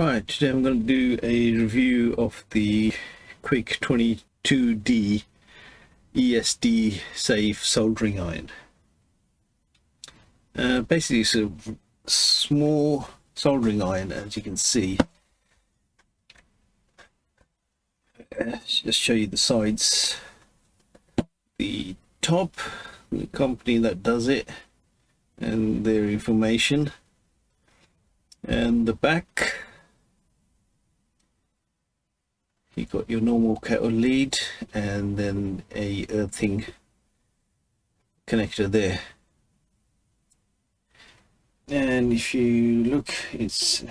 Right, today I'm going to do a review of the Quick 22D ESD safe soldering iron. Basically it's a small soldering iron, as you can see. Just show you the sides. The top, the company that does it and their information, and the back you got your normal kettle lead and then a earthing connector there. And if you look, it's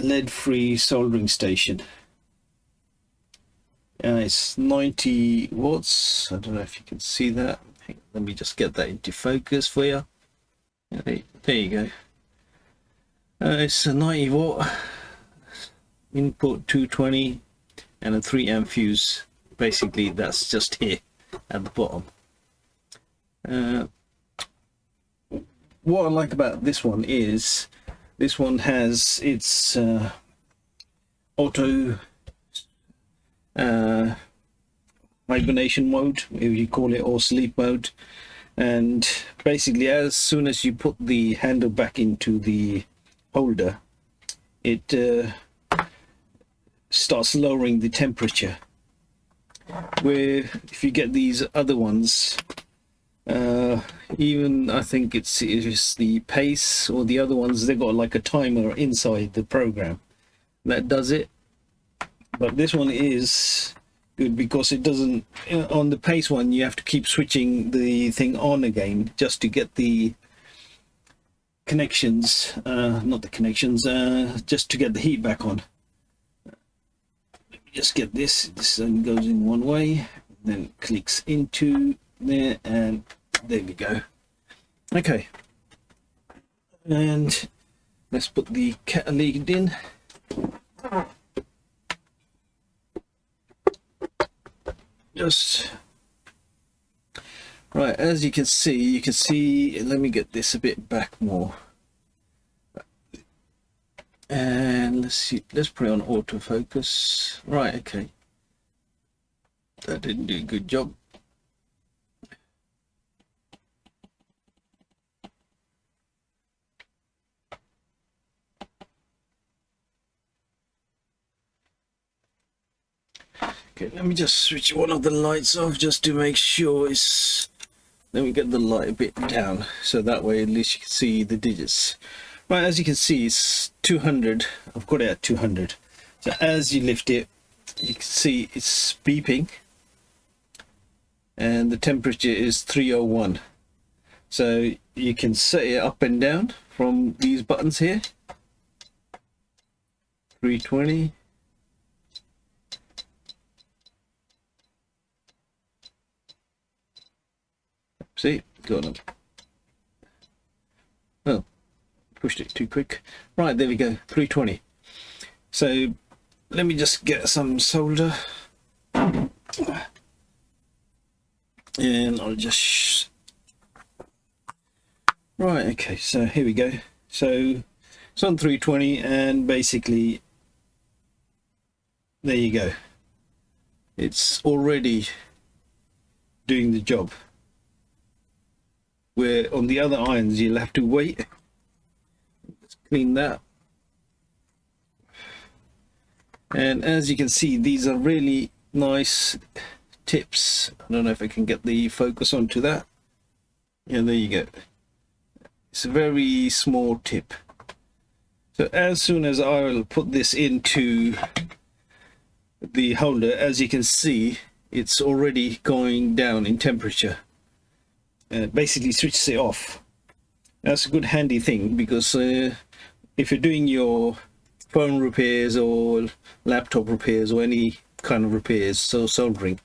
lead-free soldering station. It's 90 watts. I don't know if you can see that. Let me just get that into focus for you. There you go. It's a 90 watt input, 220, and a 3 amp fuse. Basically that's just here at the bottom. What I like about this one is this one has its auto hibernation mode, if you call it, or sleep mode. And basically as soon as you put the handle back into the holder, it starts lowering the temperature. Where if you get these other ones, even I think it's the pace or the other ones, they got like a timer inside the program that does it. But this one is good because it doesn't, on the pace one you have to keep switching the thing on again just to get the connections, not the connections, just to get the heat back on. Let me just get this one goes in one way, then clicks into there, and there we go. Okay, and let's put the kettle lead in. Just right, as you can see, let me get this a bit back more, and let's see, let's put it on autofocus. Right, okay, that didn't do a good job. Okay, let me just switch one of the lights off just to make sure it's, let me get the light a bit down so that way at least you can see the digits. Right, as you can see it's 200, I've got it at 200. So as you lift it, you can see it's beeping and the temperature is 301. So you can set it up and down from these buttons here. 320. See, got them. Oh, pushed it too quick. Right, there we go, 320. So let me just get some solder, and I'll just right, okay, so here we go. So it's on 320, and basically there you go, it's already doing the job. Where on the other irons you'll have to wait. Let's clean that. And as you can see, these are really nice tips. I don't know if I can get the focus onto that. Yeah, there you go. It's a very small tip. So as soon as I will put this into the holder, as you can see, it's already going down in temperature. Basically switches it off. That's a good handy thing, because if you're doing your phone repairs or laptop repairs or any kind of repairs, so soldering,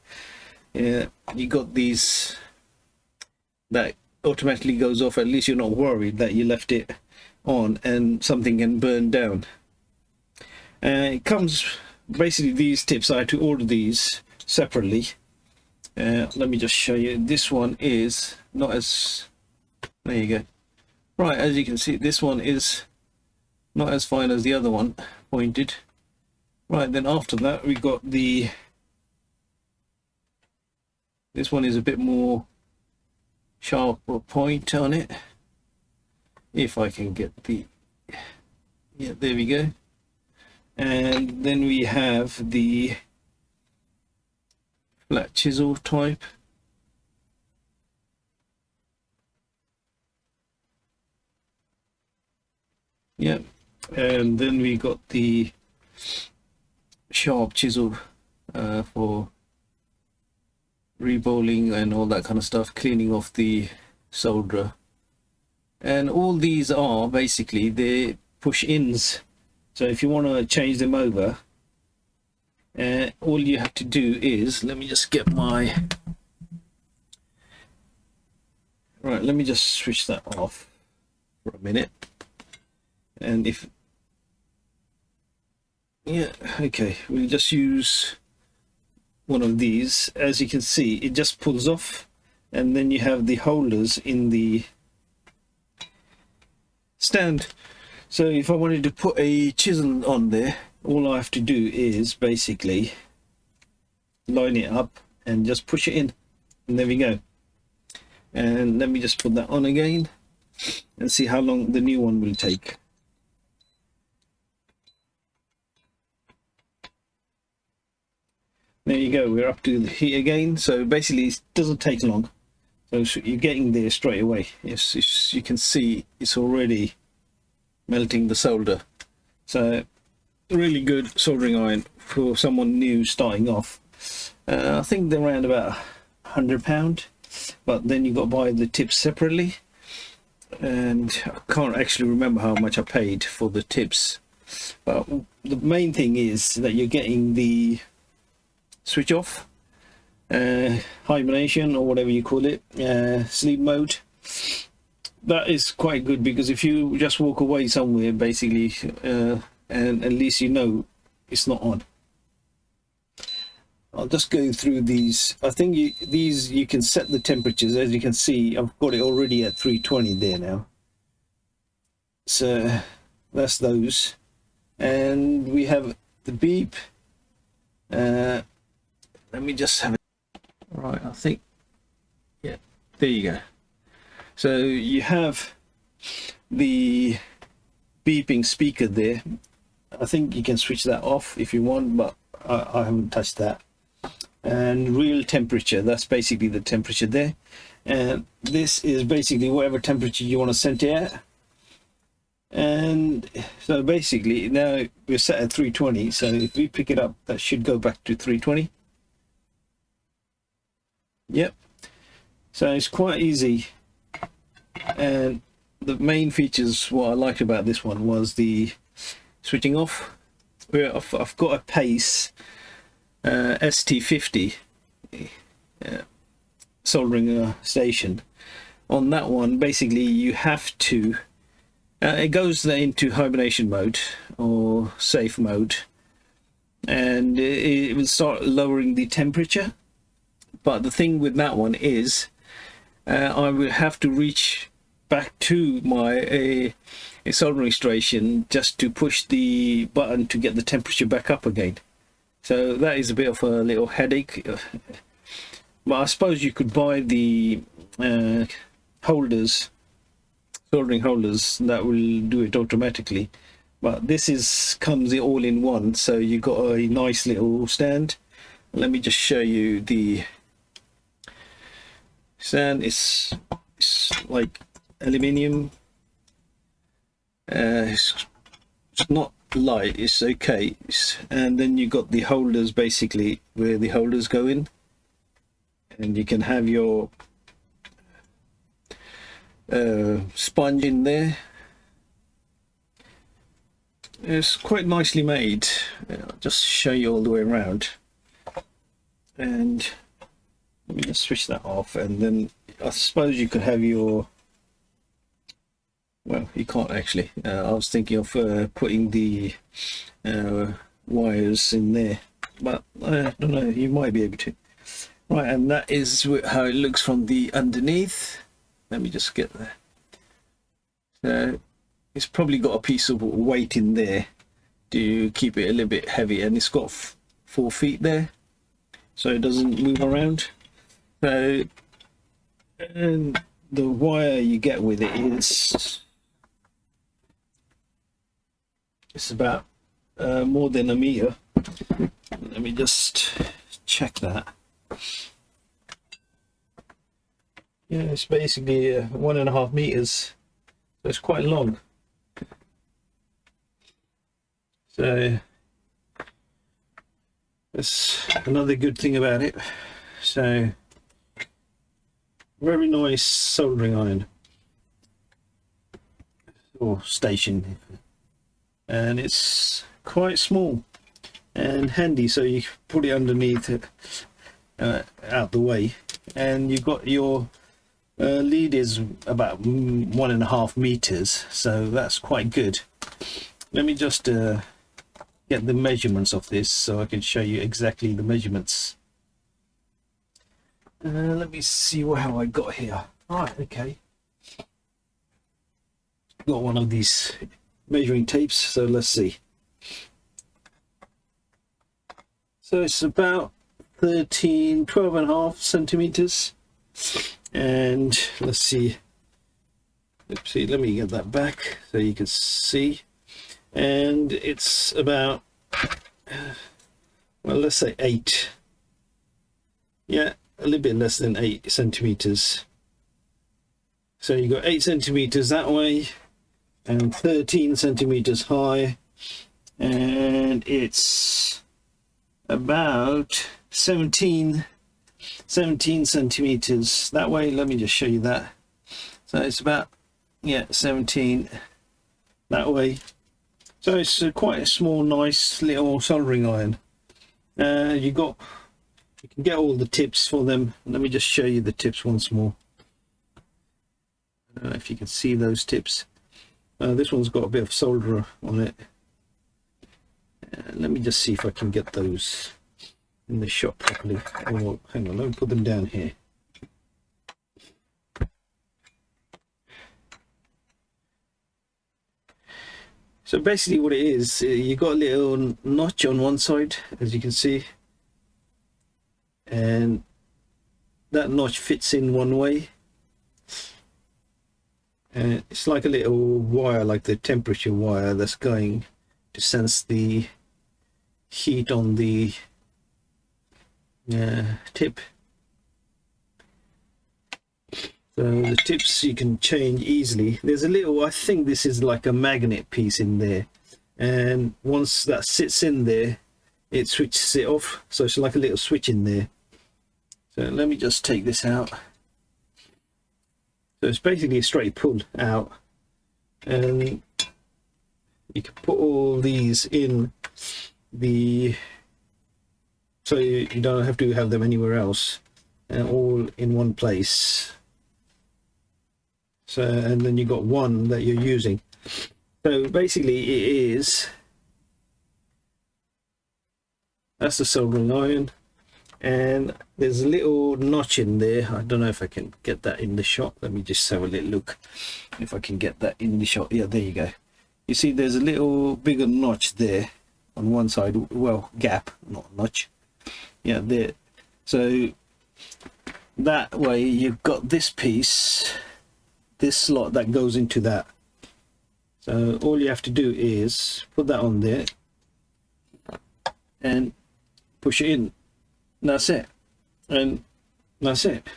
you got these that automatically goes off. At least you're not worried that you left it on and something can burn down. It comes, basically these tips, I had to order these separately. Let me just show you. This one is not as, there you go. Right, as you can see, this one is not as fine as the other one, pointed. Right, then after that we got this one is a bit more sharper point on it. If I can get yeah, there we go. And then we have the flat chisel type. Yeah, and then we got the sharp chisel for rebolling and all that kind of stuff, cleaning off the solder. And all these are basically the push-ins. So if you want to change them over, all you have to do is, let me just get my, right, let me just switch that off for a minute. And if, yeah, okay, we'll just use one of these. As you can see, it just pulls off, and then you have the holders in the stand. So if I wanted to put a chisel on there, all I have to do is basically line it up and just push it in, and there we go. And let me just put that on again and see how long the new one will take. There you go, we're up to the heat again. So basically it doesn't take long, so you're getting there straight away. Yes, you can see it's already melting the solder. So really good soldering iron for someone new starting off. I think they're around about £100, but then you got to buy the tips separately, and I can't actually remember how much I paid for the tips. But the main thing is that you're getting the switch off, hibernation or whatever you call it, sleep mode. That is quite good, because if you just walk away somewhere basically, and at least you know it's not on. I'll just go through these. I think these you can set the temperatures. As you can see, I've got it already at 320 there now. So that's those. And we have the beep. Let me just have it. Right, I think, yeah, there you go. So you have the beeping speaker there. I think you can switch that off if you want, but I haven't touched that. And real temperature, that's basically the temperature there. And this is basically whatever temperature you want to set it at. And so basically now we're set at 320, so if we pick it up, that should go back to 320. Yep, so it's quite easy. And the main features, what I liked about this one was the switching off. Where I've got a Pace ST50 soldering station. On that one, basically you have to, it goes into hibernation mode or safe mode, and it will start lowering the temperature. But the thing with that one is I will have to reach back to my a soldering station just to push the button to get the temperature back up again. So that is a bit of a little headache. But I suppose you could buy the holders, soldering holders, that will do it automatically. But this comes all in one, so you got a nice little stand. Let me just show you the stand. It's like aluminium. It's not light, it's okay. And then you got the holders, basically where the holders go in, and you can have your sponge in there. It's quite nicely made. I'll just show you all the way around. And let me just switch that off, and then I suppose you could have your, well, you can't actually. I was thinking of putting the wires in there, but I don't know, you might be able to. Right, and that is how it looks from the underneath. Let me just get there. So it's probably got a piece of weight in there to keep it a little bit heavy, and it's got 4 feet there so it doesn't move around. So, and the wire you get with it is, it's about more than a meter. Let me just check that. Yeah, it's basically 1.5 meters, so it's quite long. So that's another good thing about it. So very nice soldering iron or station, and it's quite small and handy, so you put it underneath it, out the way, and you've got your lead is about 1.5 meters, so that's quite good. Let me just get the measurements of this so I can show you exactly the measurements. Let me see how I got here. Right, okay, got one of these measuring tapes, so let's see. So it's about 12.5 centimeters, and let's see, let me get that back so you can see, and it's about well, let's say 8, yeah, a little bit less than 8 centimeters. So you got 8 centimeters that way and 13 centimeters high, and it's about 17 centimeters that way. Let me just show you that. So it's about, yeah, 17 that way. So it's quite a small, nice little soldering iron. You can get all the tips for them. Let me just show you the tips once more. I don't know if you can see those tips. This one's got a bit of solder on it. Let me just see if I can get those in the shop properly. Oh, hang on, let me put them down here. So basically what it is, you got a little notch on one side, as you can see, and that notch fits in one way, and it's like a little wire, like the temperature wire that's going to sense the heat on the tip. So the tips you can change easily. There's a little, I think this is like a magnet piece in there, and once that sits in there it switches it off, so it's like a little switch in there. So let me just take this out. So it's basically a straight pull out, and you can put all these in the, so you don't have to have them anywhere else, and all in one place. So, and then you got one that you're using. So basically it is, that's the soldering iron, and there's a little notch in there. I don't know if I can get that in the shot. Let me just have a little look if I can get that in the shot. Yeah, there you go. You see there's a little bigger notch there on one side, well, gap, not notch, yeah, there. So that way you've got this piece, this slot that goes into that. So all you have to do is put that on there and push it in. That's it, and that's it,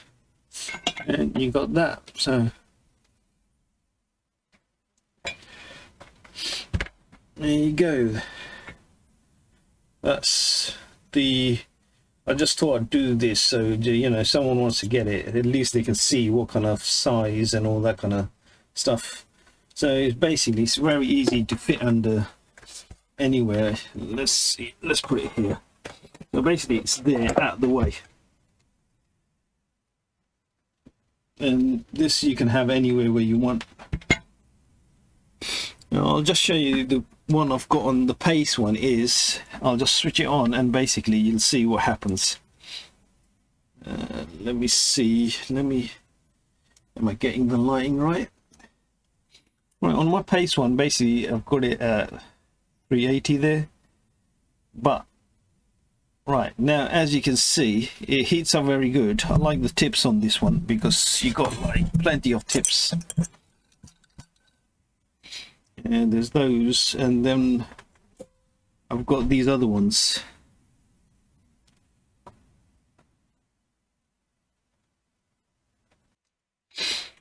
and you got that. So there you go. That's the, I just thought I'd do this so, you know, if someone wants to get it, at least they can see what kind of size and all that kind of stuff. So it's basically, it's very easy to fit under anywhere. Let's see, let's put it here. So basically it's there out the way, and this you can have anywhere where you want. Now I'll just show you the one I've got on the pace one is, I'll just switch it on and basically you'll see what happens. Let me see, am I getting the lighting right? Right, on my pace one, basically I've got it at 380 there, but right now, as you can see, it heats up very good. I like the tips on this one because you got like plenty of tips, and there's those, and then I've got these other ones.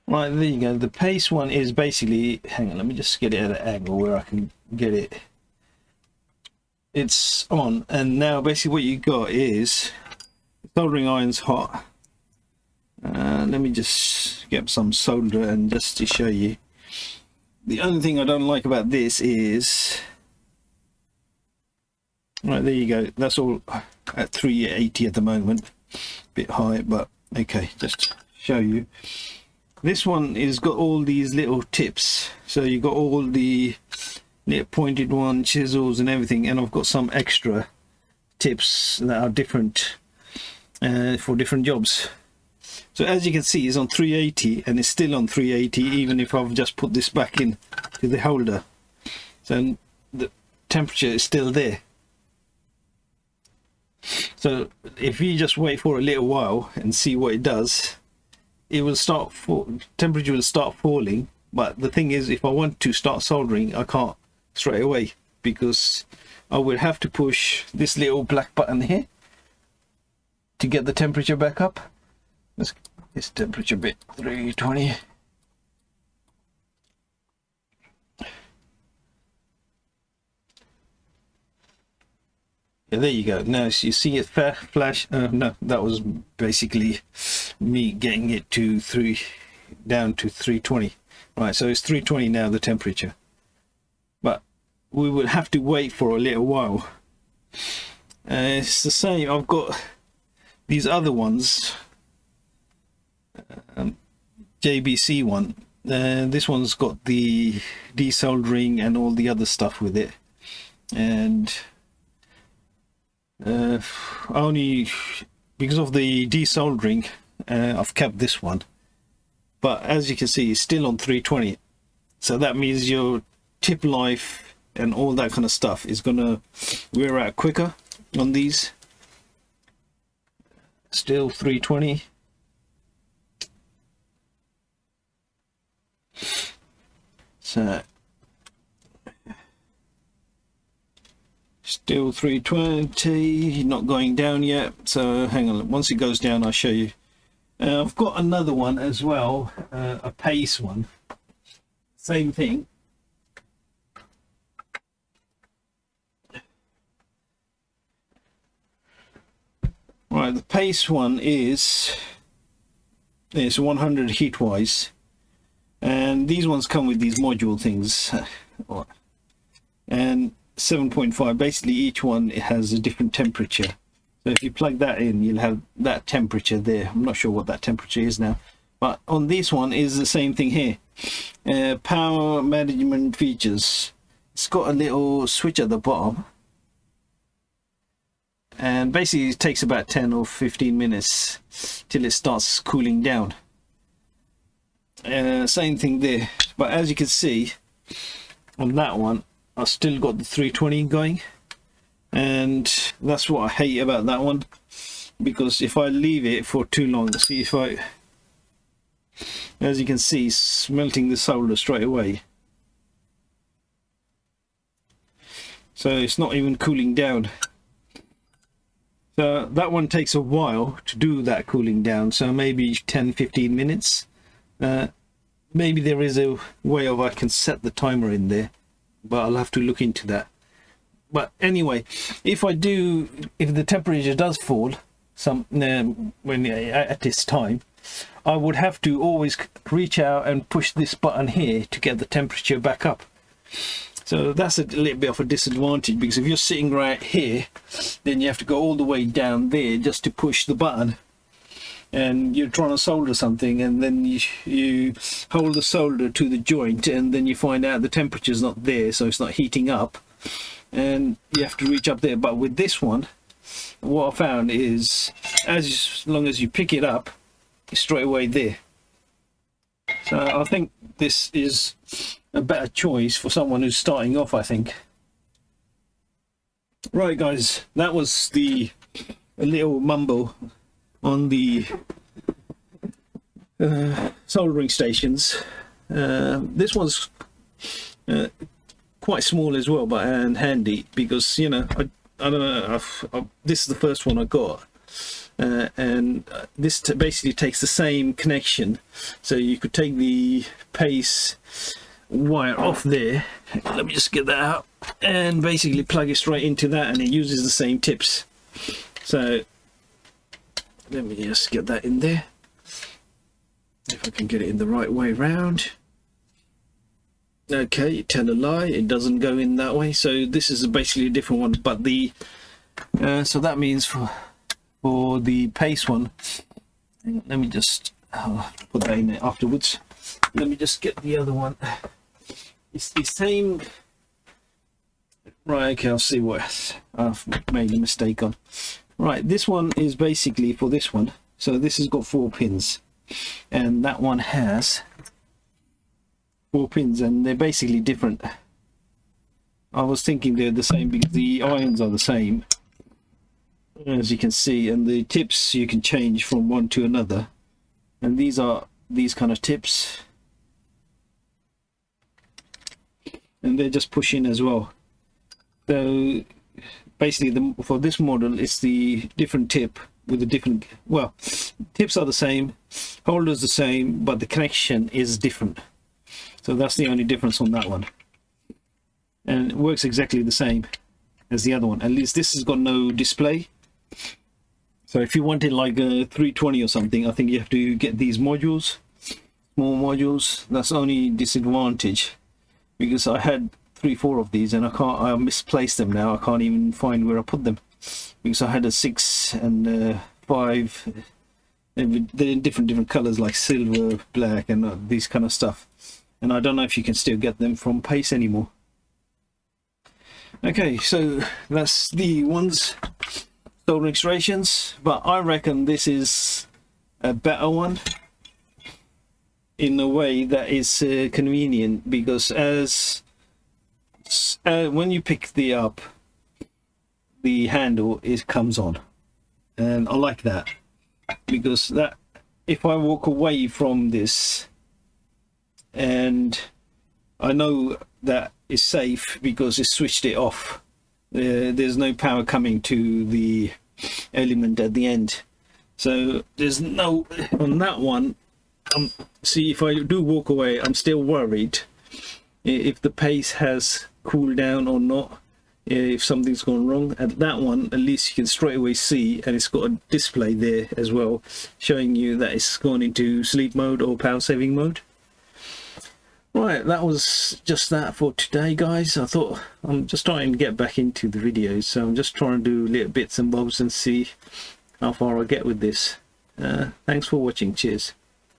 Right, there you go. The pace one is basically, hang on, let me just get it at an angle where I can get it. It's on, and now basically what you got is soldering iron's hot. Let me just get some solder, and just to show you, the only thing I don't like about this is, right, there you go, that's all at 380 at the moment, bit high, but okay, just show you. This one is got all these little tips, so you got all the little pointed one, chisels and everything, and I've got some extra tips that are different for different jobs. So as you can see, it's on 380, and it's still on 380 even if I've just put this back in to the holder, so the temperature is still there. So if you just wait for a little while and see what it does, it will start, temperature will start falling. But the thing is, if I want to start soldering, I can't straight away, because I will have to push this little black button here to get the temperature back up. Let's get this temperature bit 320. Yeah, there you go. Now you see it flash. No, that was basically me getting it to down to 320. Right, so it's 320 now, the temperature. But we will have to wait for a little while. It's the same. I've got these other ones. JBC one. This one's got the desoldering and all the other stuff with it. And only because of the desoldering, I've kept this one, but as you can see, it's still on 320. So that means your tip life and all that kind of stuff is gonna wear out quicker on these. Still 320. So still 320, not going down yet. So hang on, once it goes down I'll show you. I've got another one as well, a pace one, same thing. Right, the pace one is, it's 100 heat wise, and these ones come with these module things, and 7.5. basically each one, it has a different temperature. So if you plug that in, you'll have that temperature there. I'm not sure what that temperature is now, but on this one is the same thing here. Power management features. It's got a little switch at the bottom, and basically it takes about 10 or 15 minutes till it starts cooling down. Same thing there, but as you can see on that one, I still got the 320 going, and that's what I hate about that one, because if I leave it for too long, see, if I, as you can see, it's melting the solder straight away, so it's not even cooling down. So that one takes a while to do that cooling down, so maybe 10-15 minutes. Maybe there is a way of I can set the timer in there, but I'll have to look into that. But anyway, if the temperature does fall when at this time, I would have to always reach out and push this button here to get the temperature back up. So that's a little bit of a disadvantage, because if you're sitting right here, then you have to go all the way down there just to push the button, and you're trying to solder something, and then you hold the solder to the joint, and then you find out the temperature's not there, so it's not heating up, and you have to reach up there. But with this one, what I found is, as long as you pick it up, it's straight away there. So I think this is a better choice for someone who's starting off, I think. Right guys, that was a little mumble on the soldering stations. This one's quite small as well, but and handy, because you know I don't know, this is the first one I got, and this basically takes the same connection, so you could take the pace wire off there. Let me just get that out, and basically plug it straight into that, and it uses the same tips. So let me just get that in there, if I can get it in the right way round. Okay, tell a lie, it doesn't go in that way. So this is basically a different one, but the so that means for the pace one, let me just put that in there afterwards. Let me just get the other one. It's the same. Right, okay, I'll see what I've made a mistake on. Right, this one is basically for this one. So this has got 4 pins, and that one has 4 pins, and they're basically different. I was thinking they're the same because the irons are the same, as you can see, and the tips you can change from one to another, and these are these kind of tips, and they're just push in as well. So basically for this model, it's the different tip with the different, well, tips are the same, holders the same, but the connection is different. So that's the only difference on that one, and it works exactly the same as the other one. At least this has got no display. So if you wanted like a 320 or something, I think you have to get these modules, small modules. That's the only disadvantage, because I had 3-4 of these, and I misplaced them now. I can't even find where I put them, because I had a 6 and 5. They're in different colors, like silver, black, and these kind of stuff. And I don't know if you can still get them from Pace anymore. Okay, so that's the ones, soldering stations, but I reckon this is a better one in a way that is convenient, because as when you pick up, the handle comes on, and I like that, because that if I walk away from this, and I know that it's safe because it's switched it off, there's no power coming to the element at the end, so there's no, on that one, see, if I do walk away, I'm still worried if the pace has cooled down or not, if something's gone wrong. At that one, at least you can straight away see, and it's got a display there as well showing you that it's gone into sleep mode or power saving mode. Right, that was just that for today, guys. I thought, I'm just trying to get back into the videos, so I'm just trying to do little bits and bobs and see how far I get with this. Thanks for watching. Cheers.